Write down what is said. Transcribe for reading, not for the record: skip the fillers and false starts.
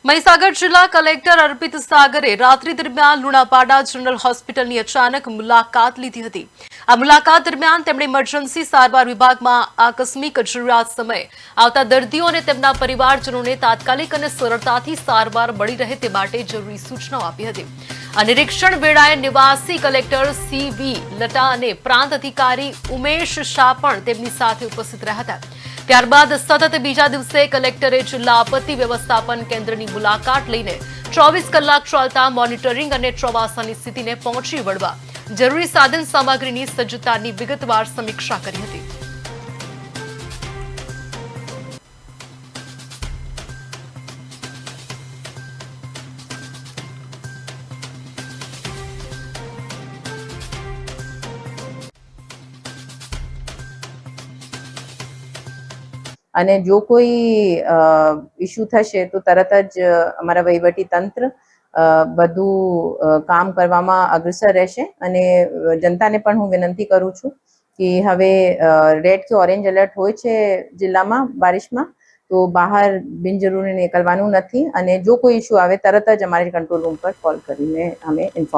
મહીસાગર જિલ્લા કલેક્ટર અર્પિત સાગરે રાત્રિ દરમિયાન લુણાપાડા જનરલ હોસ્પિટલની અચાનક મુલાકાત લીધી હતી। આ મુલાકાત દરમિયાન તેમણે ઇમરજન્સી સારવાર વિભાગમાં આકસ્મિક જરૂરિયાત સમયે આવતા દર્દીઓ અને તેમના પરિવારજનોને તાત્કાલિક અને સરળતાથી સારવાર મળી રહે તે માટે જરૂરી સૂચનાઓ આપી હતી। આ નિરીક્ષણ વેળાએ નિવાસી કલેક્ટર સીવી લટા અને પ્રાંત અધિકારી ઉમેશ શાહ પણ તેમની સાથે ઉપસ્થિત રહ્યા હતા। ત્યારબાદ સતત બીજા દિવસે કલેક્ટરે જિલ્લા આપત્તિ વ્યવસ્થાપન કેન્દ્રની મુલાકાત લઈને 24 કલાક ચાલતા મોનિટરિંગ અને ચોમાસાની સ્થિતિને પહોંચી વળવા જરૂરી સાધન સામગ્રીની સજ્જતાની વિગતવાર સમીક્ષા કરી હતી। અને જો કોઈ ઇશ્યુ થશે તો તરત જ અમારા વહીવટી તંત્ર બધું કામ કરવામાં અગ્રસર રહેશે। અને જનતાને પણ હું વિનંતી કરું છું કે હવે રેડ કે ઓરેન્જ એલર્ટ હોય છે જિલ્લામાં બારિશમાં, તો બહાર બિનજરૂરી નીકળવાનું નથી। અને જો કોઈ ઇશ્યુ આવે તરત જ અમારી કંટ્રોલ રૂમ પર કોલ કરીને અમે ઇન્ફોર્મ